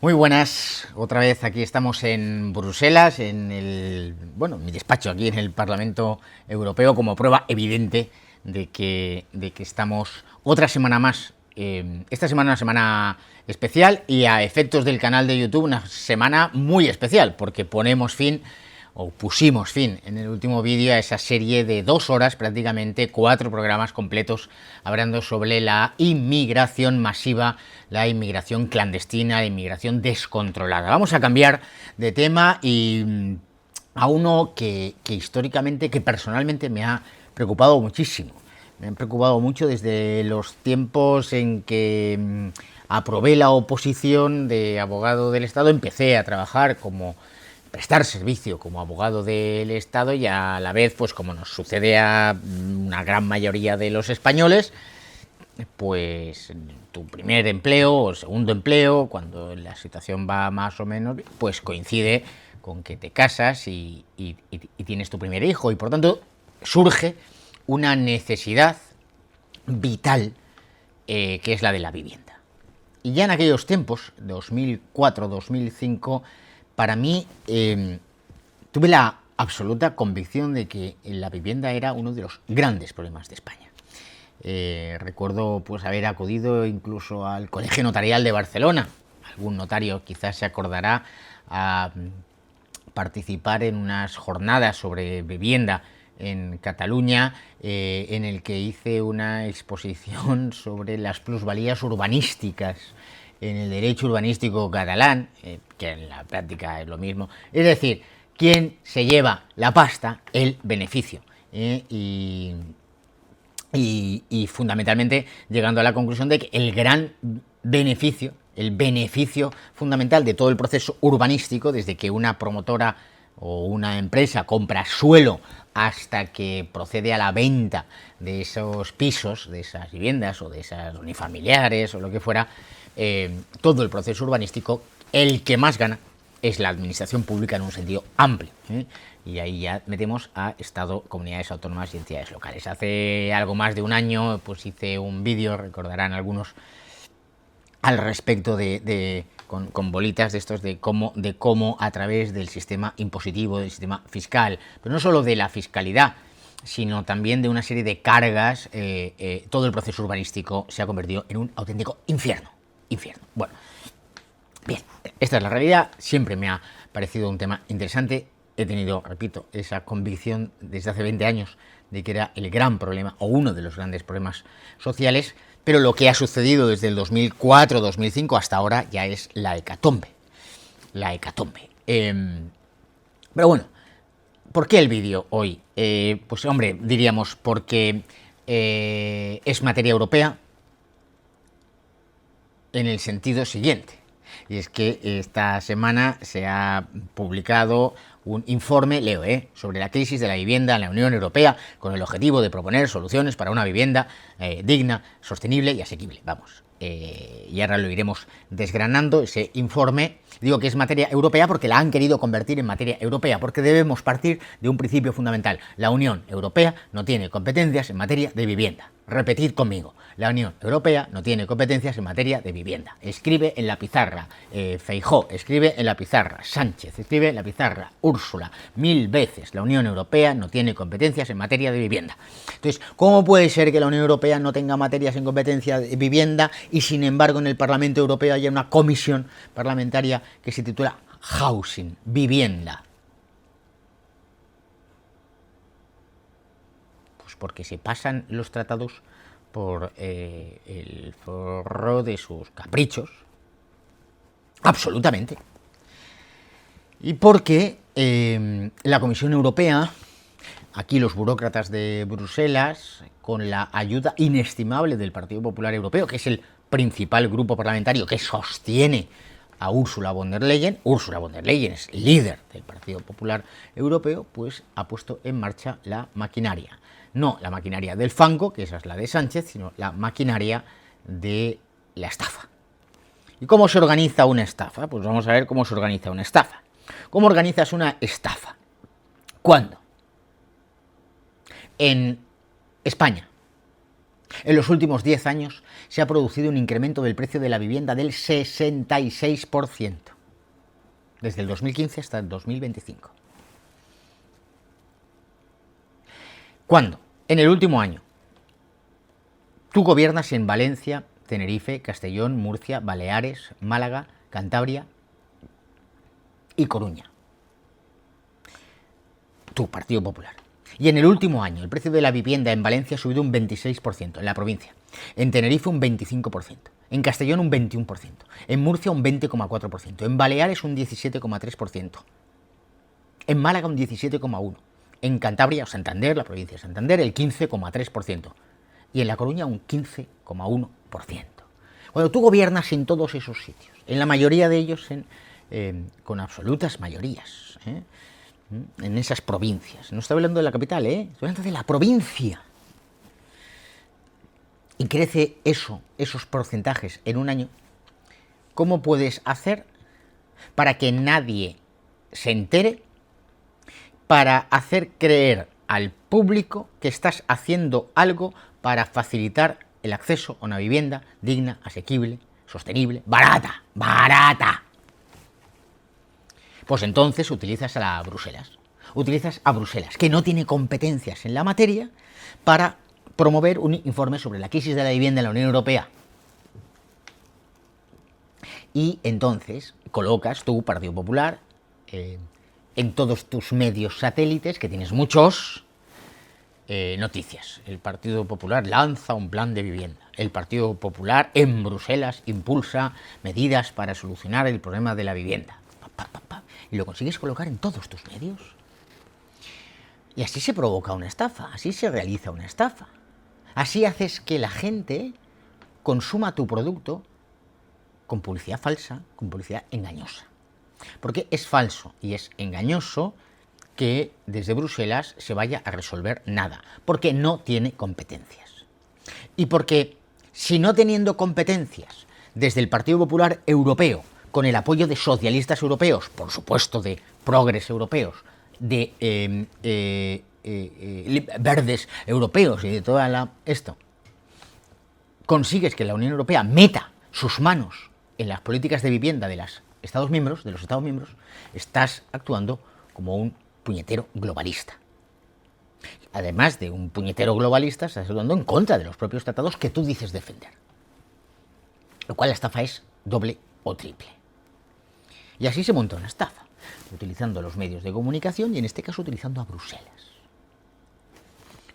Muy buenas, otra vez aquí estamos en Bruselas, mi despacho aquí en el Parlamento Europeo, como prueba evidente de que estamos otra semana más. Esta semana una semana especial y a efectos del canal de YouTube una semana muy especial, porque pusimos fin en el último vídeo a esa serie de 2 horas, prácticamente 4 programas completos, hablando sobre la inmigración masiva, la inmigración clandestina, la inmigración descontrolada. Vamos a cambiar de tema y a uno que históricamente, que personalmente me ha preocupado muchísimo. Me han preocupado mucho desde los tiempos en que aprobé la oposición de abogado del Estado, empecé a trabajar prestar servicio como abogado del Estado y a la vez, pues como nos sucede a una gran mayoría de los españoles, pues tu primer empleo o segundo empleo, cuando la situación va más o menos, pues coincide con que te casas y tienes tu primer hijo y por tanto surge una necesidad vital que es la de la vivienda. Y ya en aquellos tiempos, 2004-2005, para mí tuve la absoluta convicción de que la vivienda era uno de los grandes problemas de España. Recuerdo pues haber acudido incluso al Colegio Notarial de Barcelona. Algún notario quizás se acordará a participar en unas jornadas sobre vivienda en Cataluña, en el que hice una exposición sobre las plusvalías urbanísticas en el derecho urbanístico catalán, que en la práctica es lo mismo. Es decir, ¿quién se lleva la pasta? El beneficio. Y fundamentalmente llegando a la conclusión de que el gran beneficio, el beneficio fundamental de todo el proceso urbanístico, desde que una promotora o una empresa compra suelo hasta que procede a la venta de esos pisos, de esas viviendas o de esas unifamiliares o lo que fuera, todo el proceso urbanístico, el que más gana es la administración pública en un sentido amplio. Y ahí ya metemos a Estado, comunidades autónomas y entidades locales. Hace algo más de un año pues hice un vídeo, recordarán algunos, al respecto con bolitas de estos de cómo a través del sistema impositivo, del sistema fiscal, pero no solo de la fiscalidad, sino también de una serie de cargas, todo el proceso urbanístico se ha convertido en un auténtico infierno. Bueno, bien, esta es la realidad, siempre me ha parecido un tema interesante. He tenido, repito, esa convicción desde hace 20 años de que era el gran problema o uno de los grandes problemas sociales, pero lo que ha sucedido desde el 2004-2005 hasta ahora ya es la hecatombe. Pero bueno, ¿por qué el vídeo hoy? Pues hombre, diríamos porque es materia europea en el sentido siguiente. Y es que esta semana se ha publicado un informe, sobre la crisis de la vivienda en la Unión Europea, con el objetivo de proponer soluciones para una vivienda digna, sostenible y asequible. Y ahora lo iremos desgranando, ese informe. Digo que es materia europea porque la han querido convertir en materia europea, porque debemos partir de un principio fundamental. La Unión Europea no tiene competencias en materia de vivienda. Repetid conmigo, la Unión Europea no tiene competencias en materia de vivienda. Escribe en la pizarra, Feijóo, escribe en la pizarra, Sánchez, escribe en la pizarra, Úrsula, 1000 veces, la Unión Europea no tiene competencias en materia de vivienda. Entonces, ¿cómo puede ser que la Unión Europea no tenga materias en competencia de vivienda y sin embargo en el Parlamento Europeo haya una comisión parlamentaria que se titula Housing, vivienda? Porque se pasan los tratados por el forro de sus caprichos, absolutamente. Y porque la Comisión Europea, aquí los burócratas de Bruselas, con la ayuda inestimable del Partido Popular Europeo, que es el principal grupo parlamentario que sostiene a Ursula von der Leyen es líder del Partido Popular Europeo, pues ha puesto en marcha la maquinaria. No la maquinaria del fango, que esa es la de Sánchez, sino la maquinaria de la estafa. ¿Y cómo se organiza una estafa? Pues vamos a ver cómo se organiza una estafa. ¿Cómo organizas una estafa? ¿Cuándo? En España, En los últimos 10 años se ha producido un incremento del precio de la vivienda del 66%, desde el 2015 hasta el 2025. ¿Cuándo? En el último año. Tú gobiernas en Valencia, Tenerife, Castellón, Murcia, Baleares, Málaga, Cantabria y Coruña. Tu Partido Popular. Y en el último año el precio de la vivienda en Valencia ha subido un 26% en la provincia, en Tenerife un 25%, en Castellón un 21%, en Murcia un 20,4%, en Baleares un 17,3%, en Málaga un 17,1%, en Cantabria o Santander, la provincia de Santander, el 15,3% y en La Coruña un 15,1%. Cuando tú gobiernas en todos esos sitios, en la mayoría de ellos con absolutas mayorías, en esas provincias. No estoy hablando de la capital, estoy hablando de la provincia. Y crece esos porcentajes en un año. ¿Cómo puedes hacer para que nadie se entere, para hacer creer al público que estás haciendo algo para facilitar el acceso a una vivienda digna, asequible, sostenible, barata? Pues entonces utilizas a Bruselas. Utilizas a Bruselas, que no tiene competencias en la materia, para promover un informe sobre la crisis de la vivienda en la Unión Europea. Y entonces colocas tu Partido Popular en todos tus medios satélites, que tienes muchos, noticias. El Partido Popular lanza un plan de vivienda. El Partido Popular en Bruselas impulsa medidas para solucionar el problema de la vivienda. Y lo consigues colocar en todos tus medios. Y así se provoca una estafa, así se realiza una estafa. Así haces que la gente consuma tu producto con publicidad falsa, con publicidad engañosa. Porque es falso y es engañoso que desde Bruselas se vaya a resolver nada, porque no tiene competencias. Y porque si no teniendo competencias desde el Partido Popular Europeo, con el apoyo de socialistas europeos, por supuesto de progres europeos, de verdes europeos y de toda esto, consigues que la Unión Europea meta sus manos en las políticas de vivienda de los Estados miembros, estás actuando como un puñetero globalista. Además de un puñetero globalista, estás actuando en contra de los propios tratados que tú dices defender. Lo cual la estafa es doble o triple. Y así se monta una estafa, utilizando los medios de comunicación y en este caso utilizando a Bruselas.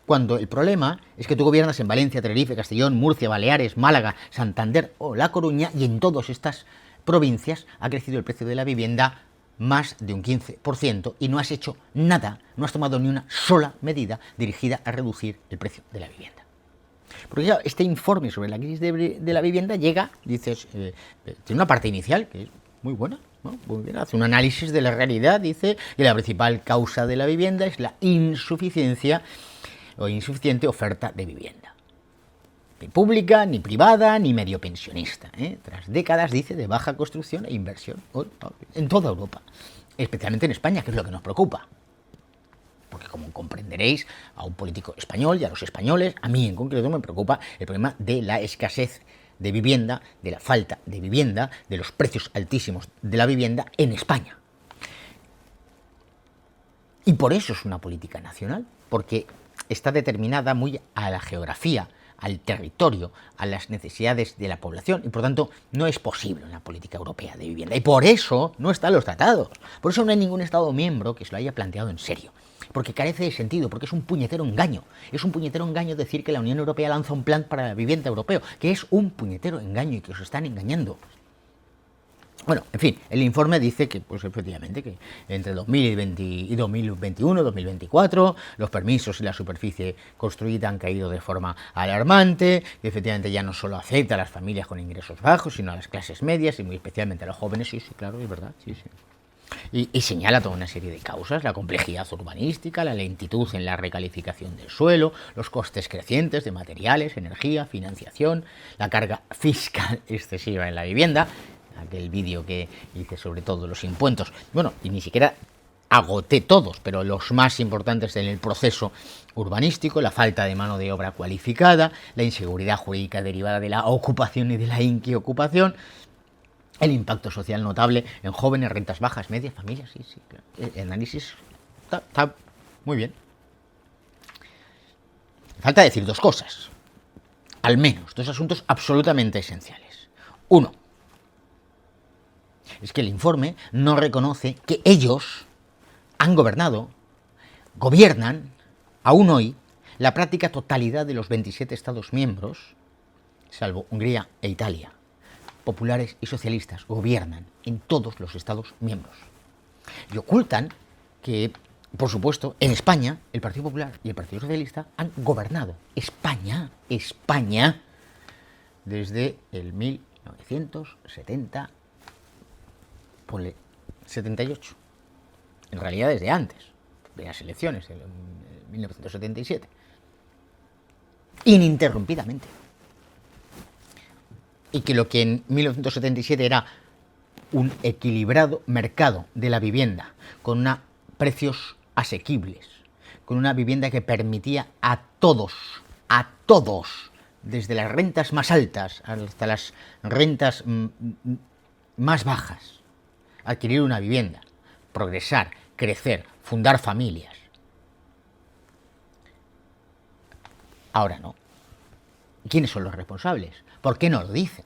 Cuando el problema es que tú gobiernas en Valencia, Tenerife, Castellón, Murcia, Baleares, Málaga, Santander o La Coruña, y en todas estas provincias ha crecido el precio de la vivienda más de un 15% y no has hecho nada, no has tomado ni una sola medida dirigida a reducir el precio de la vivienda. Porque ya este informe sobre la crisis de la vivienda llega, dices, tiene una parte inicial que es muy buena, ¿no? Muy bien, hace un análisis de la realidad, dice que la principal causa de la vivienda es la insuficiencia o insuficiente oferta de vivienda. Ni pública, ni privada, ni medio pensionista. Tras décadas, dice, de baja construcción e inversión en toda Europa, especialmente en España, que es lo que nos preocupa. Porque como comprenderéis, a un político español y a los españoles, a mí en concreto me preocupa el problema de la escasez de vivienda, de la falta de vivienda, de los precios altísimos de la vivienda en España. Y por eso es una política nacional, porque está determinada muy a la geografía, al territorio, a las necesidades de la población, y por tanto no es posible una política europea de vivienda. Y por eso no están los tratados, por eso no hay ningún Estado miembro que se lo haya planteado en serio, porque carece de sentido, porque es un puñetero engaño. Es un puñetero engaño decir que la Unión Europea lanza un plan para la vivienda europeo, que es un puñetero engaño y que os están engañando. Bueno, en fin, el informe dice que, pues efectivamente, que entre 2020 y 2021, 2024, los permisos y la superficie construida han caído de forma alarmante, que efectivamente ya no solo afecta a las familias con ingresos bajos, sino a las clases medias y muy especialmente a los jóvenes. Sí, claro, es verdad, sí. Y señala toda una serie de causas: la complejidad urbanística, la lentitud en la recalificación del suelo, los costes crecientes de materiales, energía, financiación, la carga fiscal excesiva en la vivienda, aquel vídeo que hice sobre todo los impuestos, bueno, y ni siquiera agoté todos, pero los más importantes en el proceso urbanístico: la falta de mano de obra cualificada, la inseguridad jurídica derivada de la ocupación y de la inquiocupación, el impacto social notable en jóvenes, rentas bajas, medias, familias. Sí, claro. El análisis está muy bien. Falta decir dos cosas, al menos dos asuntos absolutamente esenciales. Uno, es que el informe no reconoce que ellos han gobernado, gobiernan, aún hoy, la práctica totalidad de los 27 Estados miembros, salvo Hungría e Italia. Populares y socialistas gobiernan en todos los Estados miembros. Y ocultan que, por supuesto, en España, el Partido Popular y el Partido Socialista han gobernado España, desde el 1970, ponle 78. En realidad desde antes de las elecciones, en 1977. Ininterrumpidamente. Y que lo que en 1977 era un equilibrado mercado de la vivienda, con precios asequibles, con una vivienda que permitía a todos, desde las rentas más altas hasta las rentas más bajas, adquirir una vivienda, progresar, crecer, fundar familias. Ahora no. ¿Quiénes son los responsables? ¿Por qué no lo dicen?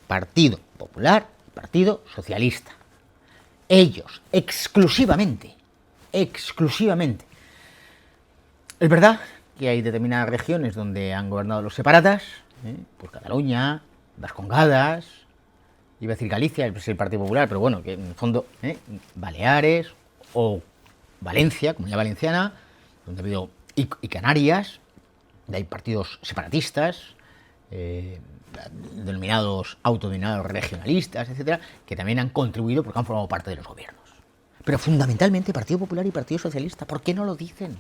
Partido Popular, Partido Socialista. Ellos, exclusivamente. Es verdad que hay determinadas regiones donde han gobernado los separatas, pues Cataluña, Vascongadas, iba a decir Galicia, es el Partido Popular, pero bueno, que en el fondo, Baleares o Valencia, Comunidad Valenciana, donde ha habido, y Canarias, donde hay partidos separatistas, autodenominados regionalistas, etcétera, que también han contribuido porque han formado parte de los gobiernos. Pero fundamentalmente Partido Popular y Partido Socialista, ¿por qué no lo dicen?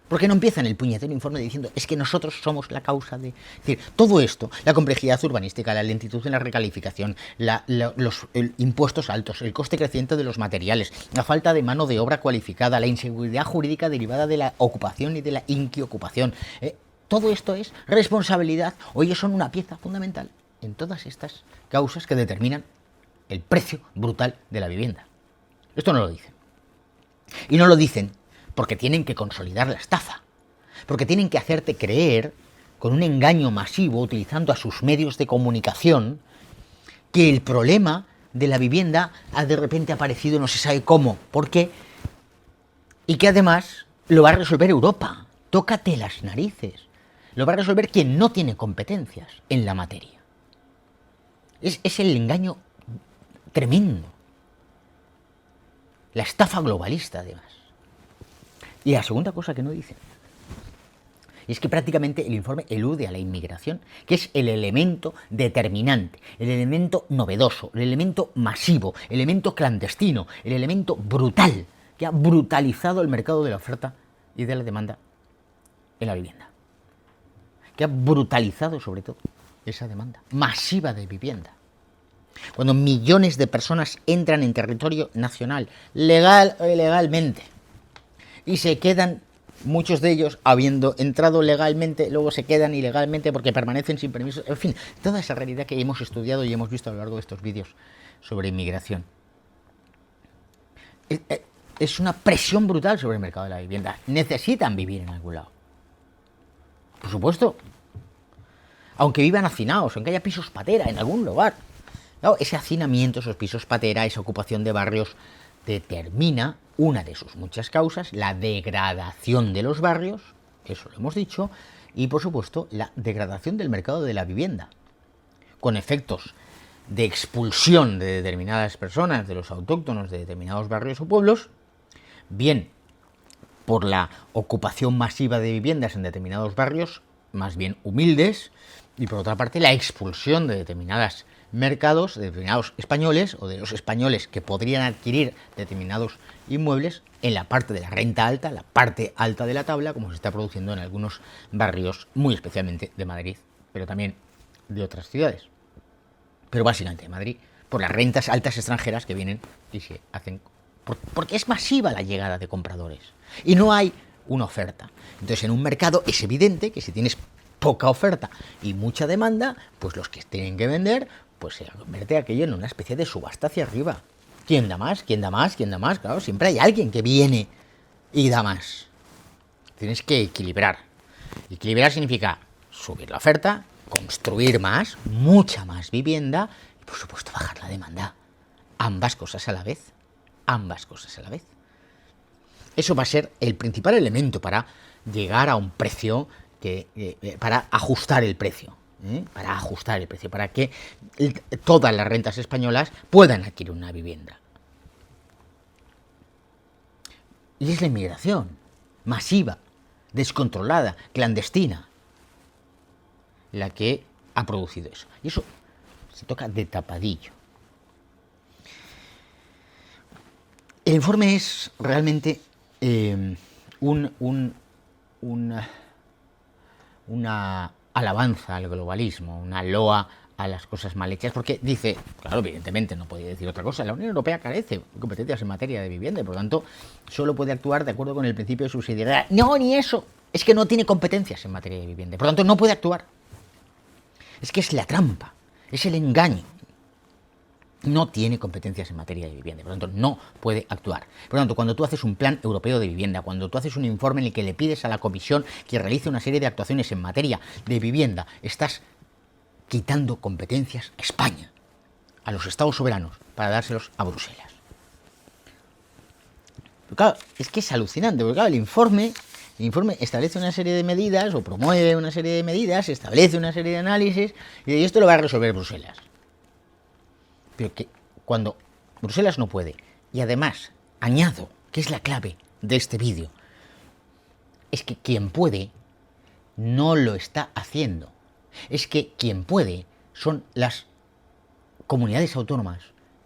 ¿Por qué no empiezan el puñetero informe diciendo es que nosotros somos la causa de...? Es decir, todo esto, la complejidad urbanística, la lentitud en la recalificación, los impuestos altos, el coste creciente de los materiales, la falta de mano de obra cualificada, la inseguridad jurídica derivada de la ocupación y de la inquiocupación, todo esto es responsabilidad, o ellos son una pieza fundamental en todas estas causas que determinan el precio brutal de la vivienda. Esto no lo dicen. Y no lo dicen porque tienen que consolidar la estafa, porque tienen que hacerte creer, con un engaño masivo, utilizando a sus medios de comunicación, que el problema de la vivienda ha de repente aparecido no se sabe cómo, por qué, y que además lo va a resolver Europa. Tócate las narices. Lo va a resolver quien no tiene competencias en la materia. Es el engaño tremendo. La estafa globalista, además. Y la segunda cosa que no dicen es que prácticamente el informe elude a la inmigración, que es el elemento determinante, el elemento novedoso, el elemento masivo, el elemento clandestino, el elemento brutal, que ha brutalizado el mercado de la oferta y de la demanda en la vivienda. Que ha brutalizado sobre todo esa demanda masiva de vivienda. Cuando millones de personas entran en territorio nacional, legal o ilegalmente, y se quedan, muchos de ellos, habiendo entrado legalmente, luego se quedan ilegalmente porque permanecen sin permiso. En fin, toda esa realidad que hemos estudiado y hemos visto a lo largo de estos vídeos sobre inmigración. Es una presión brutal sobre el mercado de la vivienda. Necesitan vivir en algún lado. Por supuesto. Aunque vivan hacinados, aunque haya pisos patera en algún lugar. Claro, ese hacinamiento, esos pisos patera, esa ocupación de barrios, determina una de sus muchas causas, la degradación de los barrios, eso lo hemos dicho, y por supuesto la degradación del mercado de la vivienda, con efectos de expulsión de determinadas personas, de los autóctonos de determinados barrios o pueblos, bien por la ocupación masiva de viviendas en determinados barrios, más bien humildes, y por otra parte la expulsión de determinados mercados, de determinados españoles o de los españoles que podrían adquirir determinados inmuebles en la parte de la renta alta, la parte alta de la tabla, como se está produciendo en algunos barrios, muy especialmente de Madrid, pero también de otras ciudades. Pero básicamente de Madrid, por las rentas altas extranjeras que vienen y se hacen Porque es masiva la llegada de compradores y no hay una oferta. Entonces, en un mercado es evidente que si tienes poca oferta y mucha demanda, pues los que tienen que vender, pues se convierte aquello en una especie de subasta hacia arriba. ¿Quién da más? ¿Quién da más? ¿Quién da más? Claro, siempre hay alguien que viene y da más. Tienes que equilibrar. Equilibrar significa subir la oferta, construir más, mucha más vivienda y, por supuesto, bajar la demanda. Ambas cosas a la vez. Ambas cosas a la vez. Eso va a ser el principal elemento para llegar a un precio, para ajustar el precio. Para ajustar el precio, para que todas las rentas españolas puedan adquirir una vivienda. Y es la inmigración masiva, descontrolada, clandestina, la que ha producido eso. Y eso se toca de tapadillo. El informe es realmente una alabanza al globalismo, una loa a las cosas mal hechas, porque dice, claro, evidentemente no podía decir otra cosa, la Unión Europea carece de competencias en materia de vivienda y por lo tanto solo puede actuar de acuerdo con el principio de subsidiariedad. No, ni eso, es que no tiene competencias en materia de vivienda, por lo tanto no puede actuar. Es que es la trampa, es el engaño. No tiene competencias en materia de vivienda, por lo tanto no puede actuar. Por lo tanto, cuando tú haces un plan europeo de vivienda, cuando tú haces un informe en el que le pides a la Comisión que realice una serie de actuaciones en materia de vivienda, estás quitando competencias a España, a los estados soberanos, para dárselos a Bruselas. Pero claro, es que es alucinante, porque claro, el informe establece una serie de medidas, o promueve una serie de medidas, establece una serie de análisis, y esto lo va a resolver Bruselas. Pero que cuando Bruselas no puede, y además añado, que es la clave de este vídeo, es que quien puede no lo está haciendo. Es que quien puede son las comunidades autónomas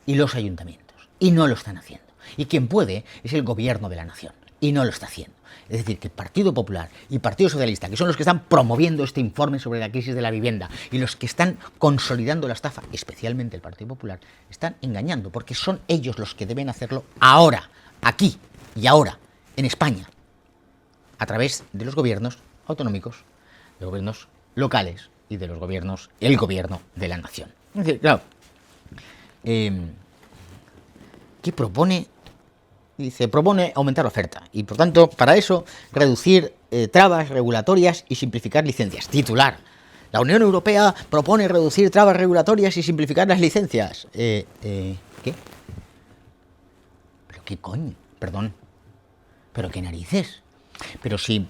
y los ayuntamientos, y no lo están haciendo. Y quien puede es el gobierno de la nación, y no lo está haciendo. Es decir, que el Partido Popular y el Partido Socialista, que son los que están promoviendo este informe sobre la crisis de la vivienda y los que están consolidando la estafa, especialmente el Partido Popular, están engañando, porque son ellos los que deben hacerlo ahora, aquí y ahora, en España, a través de los gobiernos autonómicos, de los gobiernos locales y de los gobiernos, el gobierno de la nación. Es decir, claro, ¿qué propone? Dice, propone aumentar la oferta y, por tanto, para eso, reducir trabas regulatorias y simplificar licencias. Titular. La Unión Europea propone reducir trabas regulatorias y simplificar las licencias. ¿Qué? ¿Pero qué coño? Perdón. ¿Pero qué narices? Pero si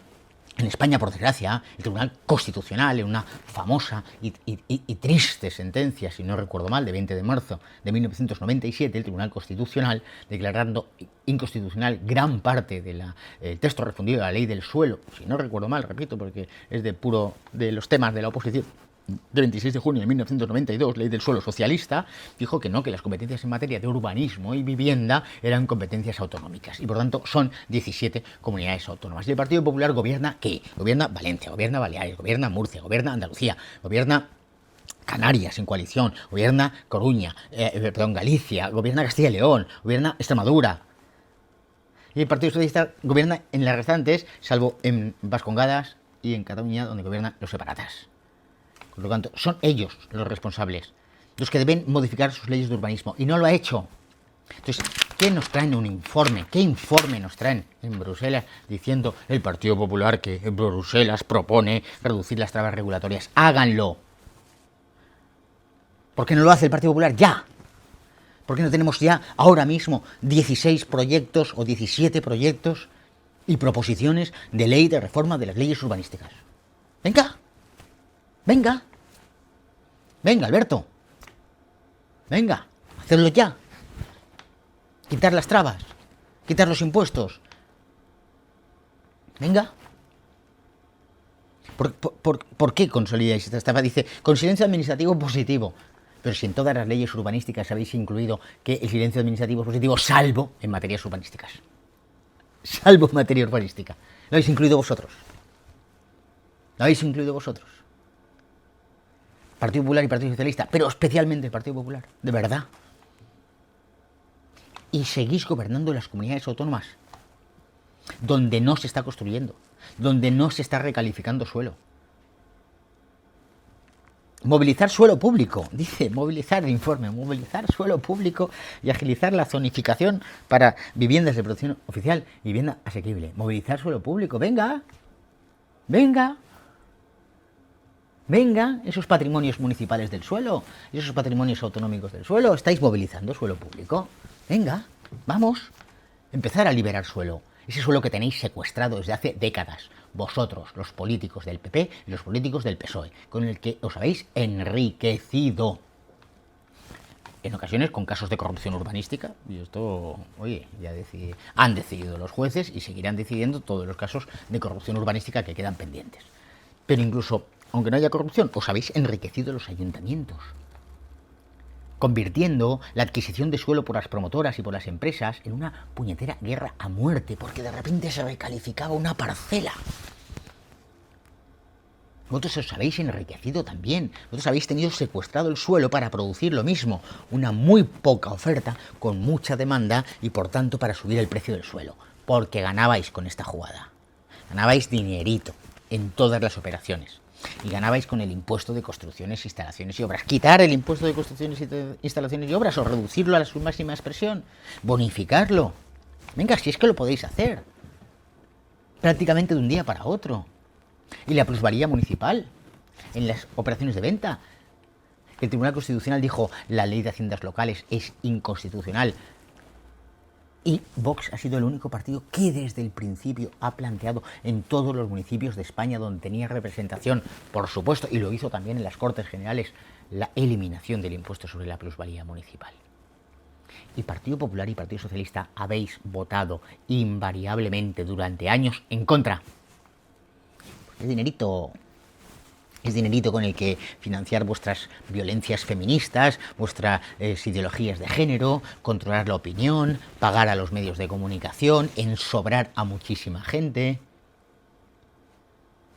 en España, por desgracia, el Tribunal Constitucional, en una famosa y triste sentencia, si no recuerdo mal, de 20 de marzo de 1997, el Tribunal Constitucional, declarando inconstitucional gran parte del texto refundido de la ley del suelo, si no recuerdo mal, repito, porque es de los temas de la oposición, de 26 de junio de 1992, ley del suelo socialista, dijo que no, que las competencias en materia de urbanismo y vivienda eran competencias autonómicas y por tanto son 17 comunidades autónomas. Y el Partido Popular gobierna ¿qué? Gobierna Valencia, gobierna Baleares, gobierna Murcia, gobierna Andalucía, gobierna Canarias en coalición, gobierna Coruña, Galicia, gobierna Castilla y León, gobierna Extremadura. Y el Partido Socialista gobierna en las restantes, salvo en Vascongadas y en Cataluña, donde gobiernan los separatas. Por lo tanto, son ellos los responsables, los que deben modificar sus leyes de urbanismo, y no lo ha hecho. Entonces, ¿qué nos traen un informe? ¿Qué informe nos traen en Bruselas diciendo el Partido Popular que Bruselas propone reducir las trabas regulatorias? Háganlo. ¿Por qué no lo hace el Partido Popular ya? ¿Por qué no tenemos ya ahora mismo 16 proyectos o 17 proyectos y proposiciones de ley de reforma de las leyes urbanísticas? Venga. Venga. Venga, Alberto. Venga, hacerlo ya. Quitar las trabas. Quitar los impuestos. Venga. ¿Por qué consolidáis esta estafa? Dice, con silencio administrativo positivo. Pero si en todas las leyes urbanísticas habéis incluido que el silencio administrativo es positivo, salvo en materias urbanísticas. Salvo en materia urbanística. Lo habéis incluido vosotros. Lo habéis incluido vosotros. Partido Popular y Partido Socialista, pero especialmente el Partido Popular, de verdad. y seguís gobernando las comunidades autónomas donde no se está construyendo, donde no se está recalificando suelo. Movilizar suelo público, dice, movilizar el informe, movilizar suelo público y agilizar la zonificación para viviendas de producción oficial y vivienda asequible. Movilizar suelo público, venga, venga, venga, esos patrimonios municipales del suelo, esos patrimonios autonómicos del suelo, estáis movilizando suelo público. Venga, vamos, empezar a liberar suelo. Ese suelo que tenéis secuestrado desde hace décadas, vosotros, los políticos del PP y los políticos del PSOE, con el que os habéis enriquecido. En ocasiones con casos de corrupción urbanística, y esto, oye, han decidido los jueces y seguirán decidiendo todos los casos de corrupción urbanística que quedan pendientes. Pero incluso, aunque no haya corrupción, os habéis enriquecido los ayuntamientos, convirtiendo la adquisición de suelo por las promotoras y por las empresas en una puñetera guerra a muerte, porque de repente se recalificaba una parcela. Vosotros os habéis enriquecido también, vosotros habéis tenido secuestrado el suelo para producir lo mismo, una muy poca oferta con mucha demanda y por tanto para subir el precio del suelo, porque ganabais con esta jugada, ganabais dinerito en todas las operaciones. Y ganabais con el impuesto de construcciones, instalaciones y obras. Quitar el impuesto de construcciones, instalaciones y obras o reducirlo a su máxima expresión. Bonificarlo. Venga, si es que lo podéis hacer. Prácticamente de un día para otro. Y la plusvalía municipal en las operaciones de venta. El Tribunal Constitucional dijo la ley de haciendas locales es inconstitucional. Y Vox ha sido el único partido que desde el principio ha planteado en todos los municipios de España donde tenía representación, por supuesto, y lo hizo también en las Cortes Generales, la eliminación del impuesto sobre la plusvalía municipal. Y Partido Popular y Partido Socialista habéis votado invariablemente durante años en contra. Es dinerito con el que financiar vuestras violencias feministas, vuestras ideologías de género, controlar la opinión, pagar a los medios de comunicación, ensobrar a muchísima gente.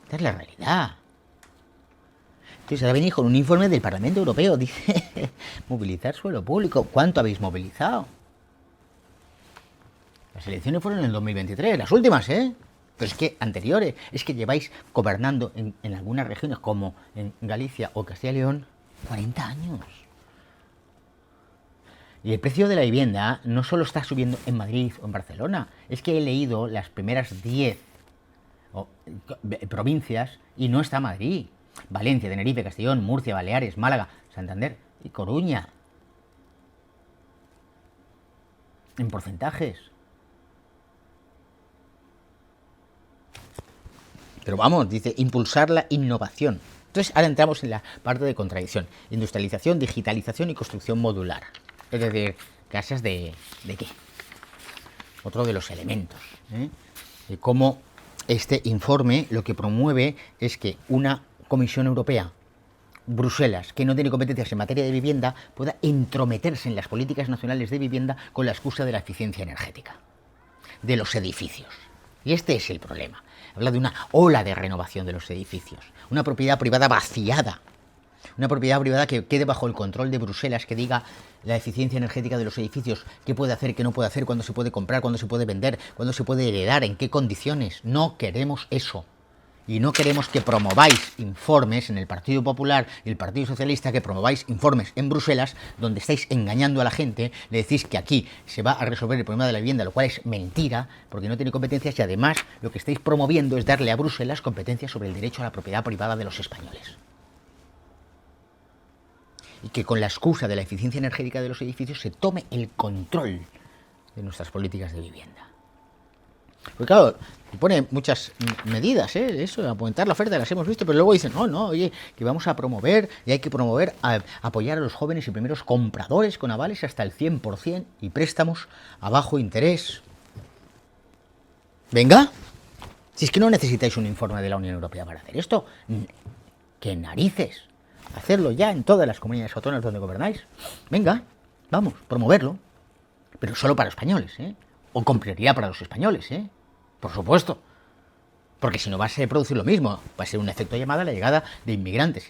Esta es la realidad. Entonces ahora venís con un informe del Parlamento Europeo, dice, movilizar suelo público. ¿Cuánto habéis movilizado? Las elecciones fueron en el 2023, las últimas, ¿eh? Pero es que anteriores, es que lleváis gobernando en algunas regiones como en Galicia o Castilla y León 40 años. Y el precio de la vivienda no solo está subiendo en Madrid o en Barcelona, es que he leído las primeras 10 provincias y no está Madrid. Valencia, Tenerife, Castellón, Murcia, Baleares, Málaga, Santander y Coruña. En porcentajes. Pero vamos, dice, impulsar la innovación. Entonces, ahora entramos en la parte de contradicción. Industrialización, digitalización y construcción modular. Es decir, casas de qué. Otro de los elementos. De cómo este informe lo que promueve es que una Comisión Europea, Bruselas, que no tiene competencias en materia de vivienda, pueda entrometerse en las políticas nacionales de vivienda con la excusa de la eficiencia energética de los edificios. Y este es el problema. Habla de una ola de renovación de los edificios, una propiedad privada vaciada, una propiedad privada que quede bajo el control de Bruselas, que diga la eficiencia energética de los edificios, qué puede hacer, qué no puede hacer, cuándo se puede comprar, cuándo se puede vender, cuándo se puede heredar, en qué condiciones. No queremos eso. Y no queremos que promováis informes en el Partido Popular y el Partido Socialista, que promováis informes en Bruselas donde estáis engañando a la gente, le decís que aquí se va a resolver el problema de la vivienda, lo cual es mentira, porque no tiene competencias y además lo que estáis promoviendo es darle a Bruselas competencias sobre el derecho a la propiedad privada de los españoles. Y que con la excusa de la eficiencia energética de los edificios se tome el control de nuestras políticas de vivienda. Porque claro, pone muchas medidas, eso, aumentar la oferta, las hemos visto, pero luego dicen, no, oye, que vamos a promover, y hay que promover, apoyar a los jóvenes y primeros compradores con avales hasta el 100% y préstamos a bajo interés. Venga, si es que no necesitáis un informe de la Unión Europea para hacer esto, ¡qué narices! Hacerlo ya en todas las comunidades autónomas donde gobernáis. Venga, vamos, promoverlo, pero solo para españoles, o con prioridad para los españoles, por supuesto. Porque si no va a producir lo mismo, va a ser un efecto llamada a la llegada de inmigrantes.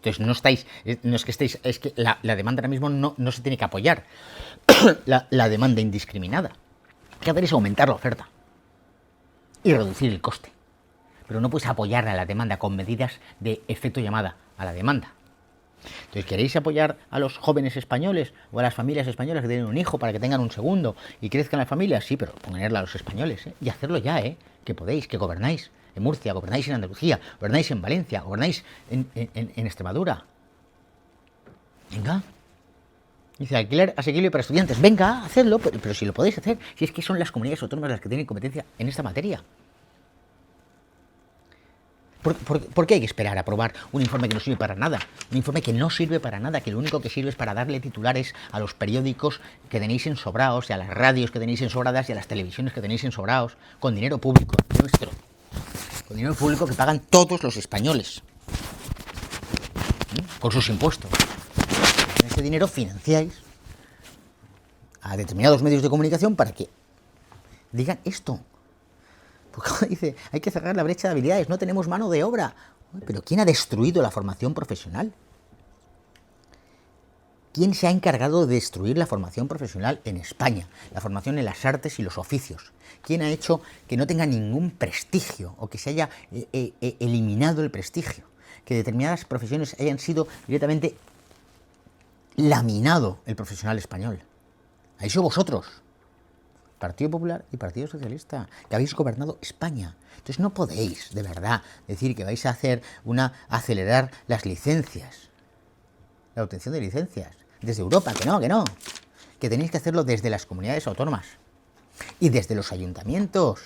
Entonces no estáis, no es que estéis, es que la demanda ahora mismo no se tiene que apoyar. la demanda indiscriminada. Lo que hacer es aumentar la oferta y reducir el coste. Pero no puedes apoyar a la demanda con medidas de efecto llamada a la demanda. Entonces, ¿queréis apoyar a los jóvenes españoles o a las familias españolas que tienen un hijo para que tengan un segundo y crezcan las familias? Sí, pero ponerla a los españoles, ¿eh? Y hacerlo ya, que podéis, que gobernáis en Murcia, gobernáis en Andalucía, gobernáis en Valencia, gobernáis en Extremadura. Venga. Dice, alquiler asequible para estudiantes. Venga, hacedlo, pero si lo podéis hacer, si es que son las comunidades autónomas las que tienen competencia en esta materia. ¿Por qué hay que esperar a aprobar un informe que no sirve para nada? Un informe que no sirve para nada, que lo único que sirve es para darle titulares a los periódicos que tenéis ensobrados, y a las radios que tenéis ensobradas, y a las televisiones que tenéis ensobrados, con dinero público nuestro. Con dinero público que pagan todos los españoles. Con sus impuestos. Con ese dinero financiáis a determinados medios de comunicación para que digan esto. Porque dice, hay que cerrar la brecha de habilidades, no tenemos mano de obra. Pero ¿quién ha destruido la formación profesional? ¿Quién se ha encargado de destruir la formación profesional en España? La formación en las artes y los oficios. ¿Quién ha hecho que no tenga ningún prestigio o que se haya eliminado el prestigio? Que determinadas profesiones hayan sido directamente laminado el profesional español. Ahí sois vosotros. Partido Popular y Partido Socialista, que habéis gobernado España. Entonces no podéis, de verdad, decir que vais a hacer acelerar las licencias, la obtención de licencias, desde Europa, que no, que tenéis que hacerlo desde las comunidades autónomas y desde los ayuntamientos.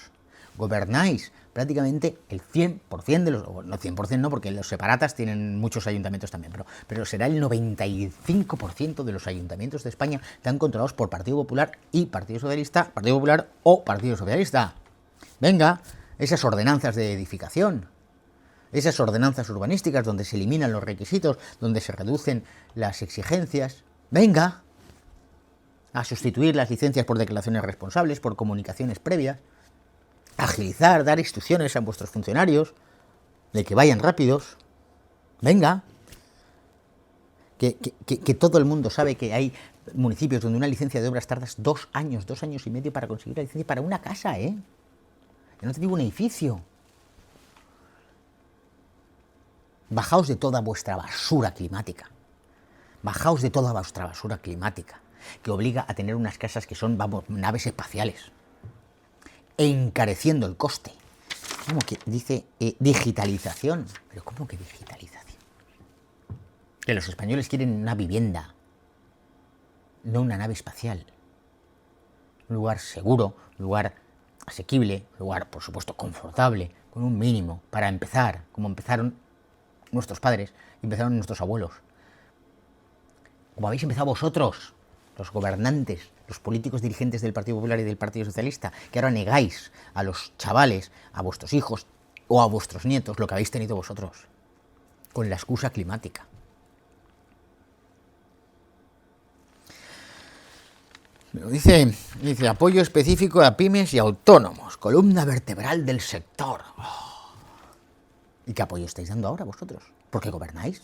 Gobernáis prácticamente el 100% de los... No 100% no, porque los separatas tienen muchos ayuntamientos también, pero será el 95% de los ayuntamientos de España están controlados por Partido Popular y Partido Socialista, Partido Popular o Partido Socialista. Venga, esas ordenanzas de edificación, esas ordenanzas urbanísticas donde se eliminan los requisitos, donde se reducen las exigencias. Venga, a sustituir las licencias por declaraciones responsables, por comunicaciones previas. Agilizar, dar instrucciones a vuestros funcionarios de que vayan rápidos. Venga. Que todo el mundo sabe que hay municipios donde una licencia de obras tardas 2 años, 2 años y medio para conseguir la licencia para una casa, ¿eh? No te digo un edificio. Bajaos de toda vuestra basura climática. Bajaos de toda vuestra basura climática, que obliga a tener unas casas que son, vamos, naves espaciales. E encareciendo el coste. ¿Cómo que dice digitalización? ¿Pero cómo que digitalización? Que los españoles quieren una vivienda, no una nave espacial. Un lugar seguro, un lugar asequible, un lugar, por supuesto, confortable, con un mínimo, para empezar, como empezaron nuestros padres, empezaron nuestros abuelos. Como habéis empezado vosotros, los gobernantes, los políticos dirigentes del Partido Popular y del Partido Socialista, que ahora negáis a los chavales, a vuestros hijos o a vuestros nietos lo que habéis tenido vosotros, con la excusa climática. Dice apoyo específico a pymes y autónomos, columna vertebral del sector. Oh. ¿Y qué apoyo estáis dando ahora vosotros? ¿Por qué gobernáis?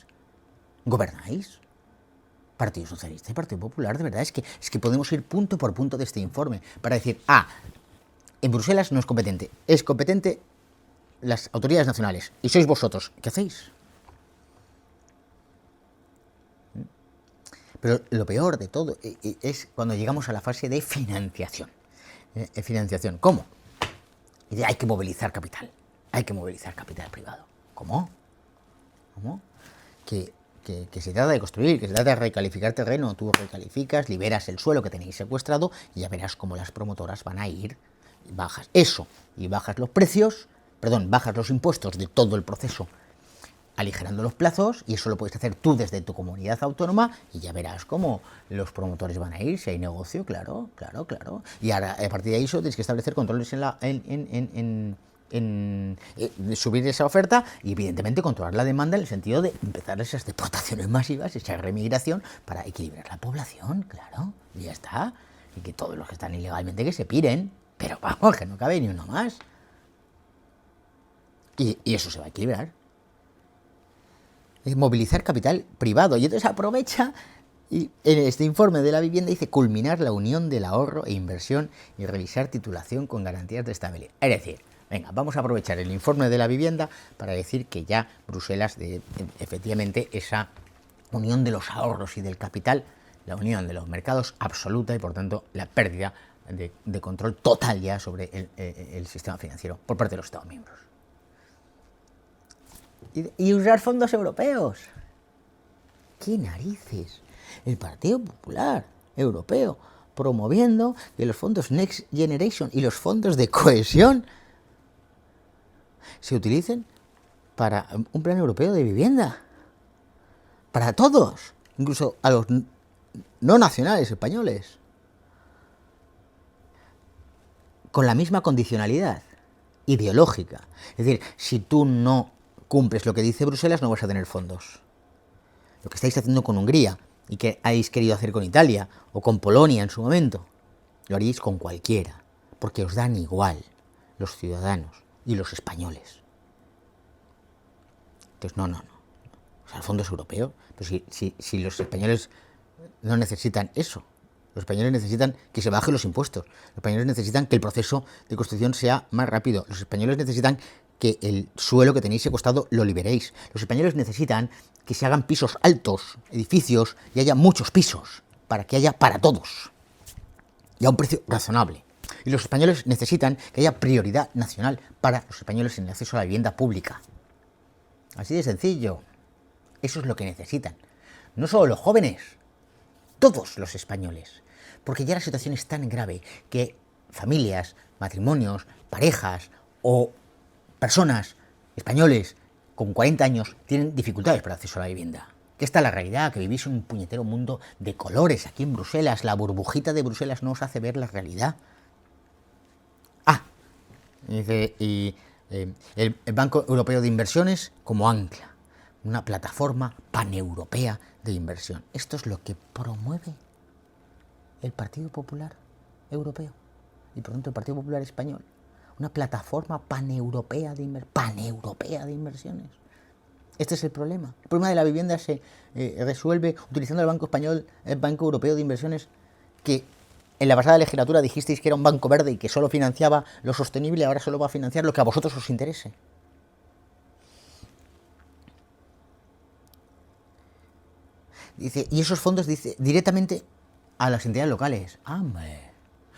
¿Gobernáis? Partido Socialista y Partido Popular, de verdad, es que podemos ir punto por punto de este informe para decir, en Bruselas no es competente las autoridades nacionales, y sois vosotros, ¿qué hacéis? Pero lo peor de todo es cuando llegamos a la fase de financiación. Financiación, ¿cómo? Y hay que movilizar capital privado. ¿Cómo? Que se trata de construir, que se trata de recalificar terreno, tú recalificas, liberas el suelo que tenéis secuestrado y ya verás cómo las promotoras van a ir, bajas eso y bajas los precios, bajas los impuestos de todo el proceso, aligerando los plazos, y eso lo puedes hacer tú desde tu comunidad autónoma y ya verás cómo los promotores van a ir, si hay negocio, claro. Y ahora, a partir de ahí, tienes que establecer controles en subir esa oferta y evidentemente controlar la demanda en el sentido de empezar esas deportaciones masivas, esa remigración para equilibrar la población, claro, y ya está. Y que todos los que están ilegalmente que se piren, pero vamos, que no cabe ni uno más. Y eso se va a equilibrar. Es movilizar capital privado. Y entonces aprovecha y en este informe de la vivienda dice culminar la unión del ahorro e inversión y revisar titulación con garantías de estabilidad. Es decir, venga, vamos a aprovechar el informe de la vivienda para decir que ya Bruselas, efectivamente, esa unión de los ahorros y del capital, la unión de los mercados absoluta y por tanto la pérdida de control total ya sobre el sistema financiero por parte de los Estados miembros. Y usar fondos europeos. ¿Qué narices? El Partido Popular Europeo promoviendo que los fondos Next Generation y los fondos de cohesión se utilicen para un plan europeo de vivienda. Para todos, incluso a los no nacionales españoles. Con la misma condicionalidad ideológica. Es decir, si tú no cumples lo que dice Bruselas, no vas a tener fondos. Lo que estáis haciendo con Hungría y que habéis querido hacer con Italia o con Polonia en su momento, lo haríais con cualquiera, porque os dan igual los ciudadanos y los españoles. Entonces, no. O sea, el fondo es europeo, pero si los españoles no necesitan eso. Los españoles necesitan que se bajen los impuestos. Los españoles necesitan que el proceso de construcción sea más rápido. Los españoles necesitan que el suelo que tenéis secuestrado lo liberéis. Los españoles necesitan que se hagan pisos altos, edificios, y haya muchos pisos, para que haya para todos, y a un precio razonable. Y los españoles necesitan que haya prioridad nacional para los españoles en el acceso a la vivienda pública. Así de sencillo. Eso es lo que necesitan. No solo los jóvenes, todos los españoles. Porque ya la situación es tan grave que familias, matrimonios, parejas o personas españoles con 40 años tienen dificultades para el acceso a la vivienda. Que esta es la realidad, que vivís en un puñetero mundo de colores aquí en Bruselas. La burbujita de Bruselas no os hace ver la realidad. Dice, el Banco Europeo de Inversiones como ancla. Una plataforma paneuropea de inversión. Esto es lo que promueve el Partido Popular Europeo y por tanto el Partido Popular Español. Una plataforma paneuropea de inversiones. Este es el problema. El problema de la vivienda se resuelve utilizando el Banco Español, el Banco Europeo de Inversiones, que en la pasada legislatura dijisteis que era un banco verde y que solo financiaba lo sostenible, ahora solo va a financiar lo que a vosotros os interese. Dice, y esos fondos dice directamente a las entidades locales. ¡Hombre!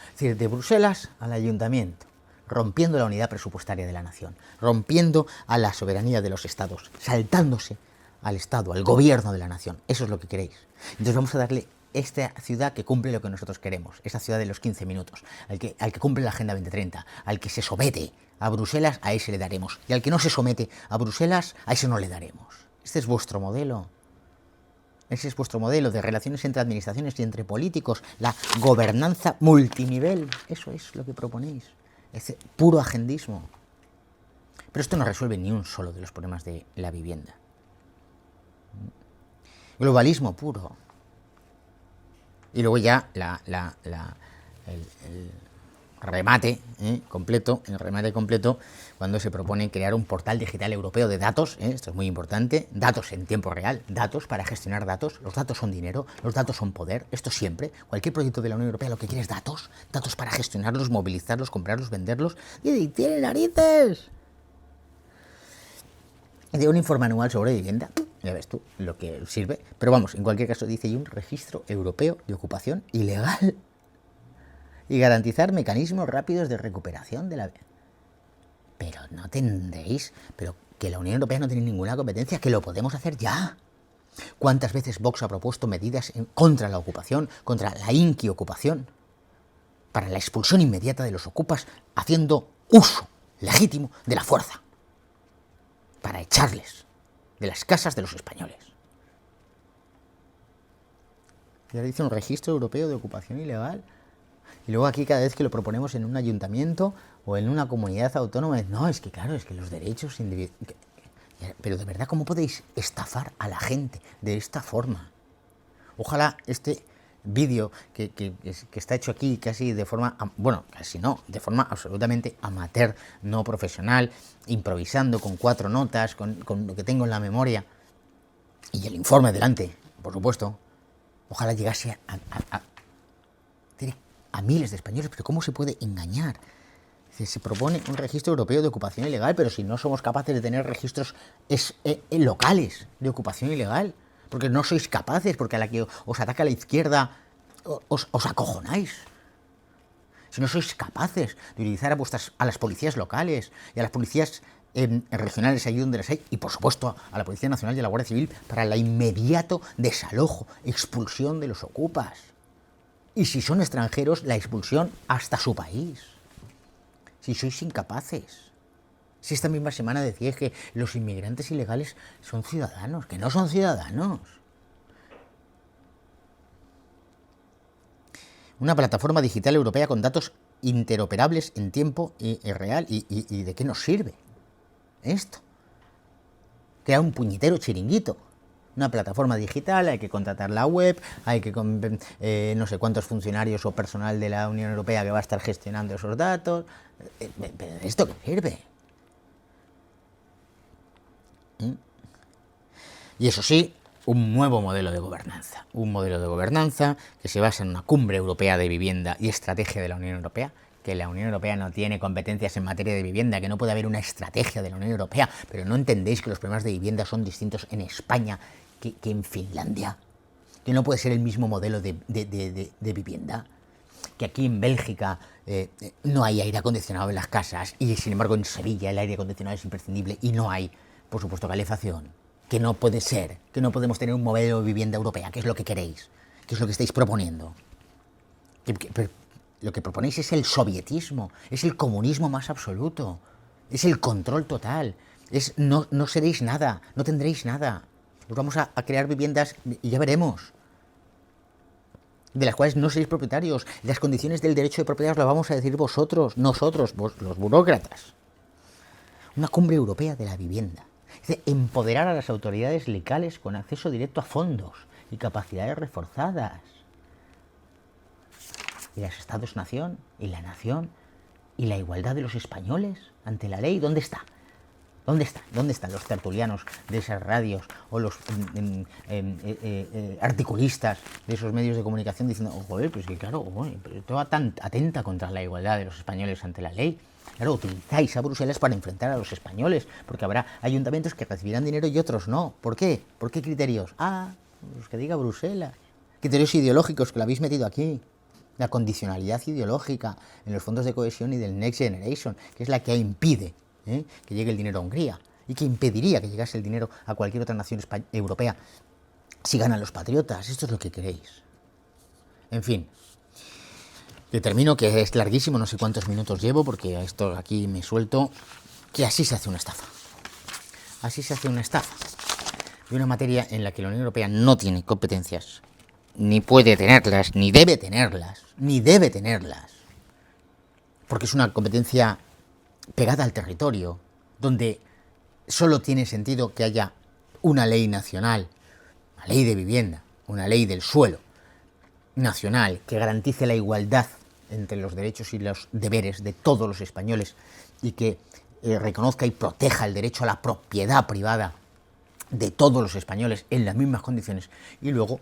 Es decir, de Bruselas al ayuntamiento, rompiendo la unidad presupuestaria de la nación, rompiendo a la soberanía de los estados, saltándose al Estado, al gobierno de la nación. Eso es lo que queréis. Entonces vamos a darle esta ciudad que cumple lo que nosotros queremos, esta ciudad de los 15 minutos, al que cumple la Agenda 2030, al que se somete a Bruselas, a ese le daremos. Y al que no se somete a Bruselas, a ese no le daremos. Este es vuestro modelo. Ese es vuestro modelo de relaciones entre administraciones y entre políticos, la gobernanza multinivel. Eso es lo que proponéis. Es puro agendismo. Pero esto no resuelve ni un solo de los problemas de la vivienda. Globalismo puro. Y luego ya el remate completo, cuando se propone crear un portal digital europeo de datos, esto es muy importante, datos en tiempo real, datos para gestionar datos, los datos son dinero, los datos son poder, esto siempre, cualquier proyecto de la Unión Europea lo que quiere es datos, datos para gestionarlos, movilizarlos, comprarlos, venderlos, y tiene narices. De un informe anual sobre vivienda, ya ves tú lo que sirve, pero vamos, en cualquier caso dice, y un registro europeo de ocupación ilegal y garantizar mecanismos rápidos de recuperación de la... Pero no tendréis, pero que la Unión Europea no tiene ninguna competencia, que lo podemos hacer ya. ¿Cuántas veces Vox ha propuesto medidas contra la ocupación, contra la inquiocupación, para la expulsión inmediata de los ocupas, haciendo uso legítimo de la fuerza, para echarles de las casas de los españoles? Ya dice un registro europeo de ocupación ilegal. Y luego aquí cada vez que lo proponemos en un ayuntamiento o en una comunidad autónoma, no, es que claro, es que los derechos individuales... Pero de verdad, ¿cómo podéis estafar a la gente de esta forma? Ojalá este vídeo que está hecho aquí casi de forma, bueno, casi no, de forma absolutamente amateur, no profesional, improvisando con 4 notas, con lo que tengo en la memoria, y el informe delante, por supuesto, ojalá llegase a miles de españoles, pero ¿cómo se puede engañar? Se propone un registro europeo de ocupación ilegal, pero si no somos capaces de tener registros locales de ocupación ilegal, porque no sois capaces, porque a la que os ataca la izquierda os acojonáis. Si no sois capaces de utilizar a las policías locales y a las policías regionales allí donde las hay, y por supuesto a la Policía Nacional y a la Guardia Civil para el inmediato desalojo, expulsión de los ocupas. Y si son extranjeros, la expulsión hasta su país. Si sois incapaces. Si esta misma semana decíais que los inmigrantes ilegales son ciudadanos, que no son ciudadanos. Una plataforma digital europea con datos interoperables en tiempo real. ¿Y de qué nos sirve esto? Crea un puñetero chiringuito. Una plataforma digital, hay que contratar la web, hay que no sé cuántos funcionarios o personal de la Unión Europea que va a estar gestionando esos datos. ¿Pero esto qué sirve? Y eso sí, un nuevo modelo de gobernanza. Un modelo de gobernanza que se basa en una cumbre europea de vivienda y estrategia de la Unión Europea, que la Unión Europea no tiene competencias en materia de vivienda, que no puede haber una estrategia de la Unión Europea, pero no entendéis que los problemas de vivienda son distintos en España que en Finlandia, que no puede ser el mismo modelo de vivienda, que aquí en Bélgica no hay aire acondicionado en las casas y sin embargo en Sevilla el aire acondicionado es imprescindible y no hay, por supuesto, calefacción. Que no puede ser, que no podemos tener un modelo de vivienda europea, que es lo que queréis, que es lo que estáis proponiendo. Lo que proponéis es el sovietismo, es el comunismo más absoluto, es el control total, no seréis nada, no tendréis nada. Os vamos a crear viviendas y ya veremos, de las cuales no seréis propietarios. Las condiciones del derecho de propiedad las vamos a decir nosotros, los burócratas. Una cumbre europea de la vivienda. Es empoderar a las autoridades locales con acceso directo a fondos y capacidades reforzadas. Y los estados-nación, y la nación, y la igualdad de los españoles ante la ley, ¿dónde está? ¿Dónde están? ¿Dónde están los tertulianos de esas radios o los articulistas de esos medios de comunicación diciendo, joder, pues que claro, pero esto va tan atenta contra la igualdad de los españoles ante la ley? Claro, utilizáis a Bruselas para enfrentar a los españoles, porque habrá ayuntamientos que recibirán dinero y otros no. ¿Por qué? ¿Por qué criterios? Los que diga Bruselas. Criterios ideológicos que lo habéis metido aquí. La condicionalidad ideológica en los fondos de cohesión y del Next Generation, que es la que impide que llegue el dinero a Hungría y que impediría que llegase el dinero a cualquier otra nación europea si ganan los patriotas. Esto es lo que queréis. En fin, que termino, que es larguísimo, no sé cuántos minutos llevo, porque esto aquí me suelto, que así se hace una estafa. Así se hace una estafa de una materia en la que la Unión Europea no tiene competencias, ni puede tenerlas, ni debe tenerlas, porque es una competencia pegada al territorio, donde solo tiene sentido que haya una ley nacional, una ley de vivienda, una ley del suelo nacional que garantice la igualdad entre los derechos y los deberes de todos los españoles y que reconozca y proteja el derecho a la propiedad privada de todos los españoles en las mismas condiciones, y luego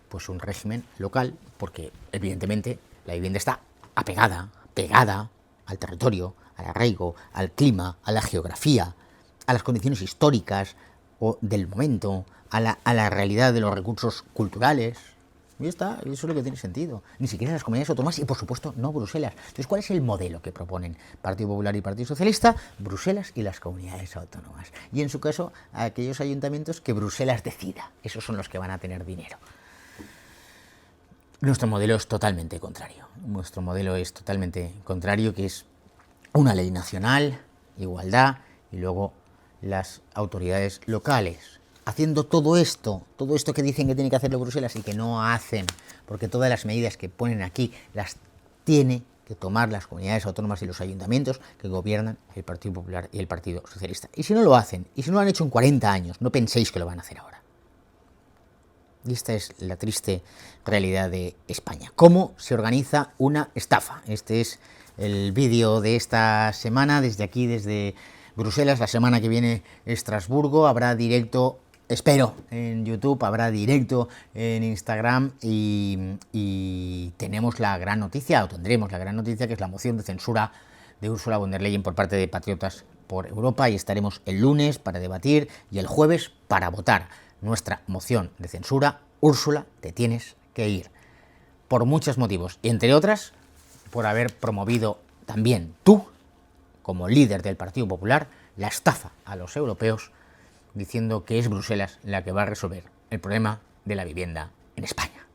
pues un régimen local, porque evidentemente la vivienda está pegada al territorio, al arraigo, al clima, a la geografía, a las condiciones históricas o del momento, a la realidad de los recursos culturales. Y ya está, eso es lo que tiene sentido. Ni siquiera las comunidades autónomas y, por supuesto, no Bruselas. Entonces, ¿cuál es el modelo que proponen Partido Popular y Partido Socialista? Bruselas y las comunidades autónomas. Y, en su caso, a aquellos ayuntamientos que Bruselas decida. Esos son los que van a tener dinero. Nuestro modelo es totalmente contrario. Nuestro modelo es totalmente contrario, que es una ley nacional, igualdad, y luego las autoridades locales. Haciendo todo esto que dicen que tiene que hacerlo Bruselas y que no hacen, porque todas las medidas que ponen aquí las tiene que tomar las comunidades autónomas y los ayuntamientos que gobiernan el Partido Popular y el Partido Socialista. Y si no lo hacen, y si no lo han hecho en 40 años, no penséis que lo van a hacer ahora. Y esta es la triste realidad de España. ¿Cómo se organiza una estafa? Este es el vídeo de esta semana, desde aquí, desde Bruselas. La semana que viene, Estrasburgo, habrá directo espero, en YouTube, habrá directo en Instagram y tenemos la gran noticia, o tendremos la gran noticia, que es la moción de censura de Ursula von der Leyen por parte de Patriotas por Europa, y estaremos el lunes para debatir y el jueves para votar nuestra moción de censura. Úrsula, te tienes que ir. Por muchos motivos, y entre otras, por haber promovido también tú, como líder del Partido Popular, la estafa a los europeos, diciendo que es Bruselas la que va a resolver el problema de la vivienda en España.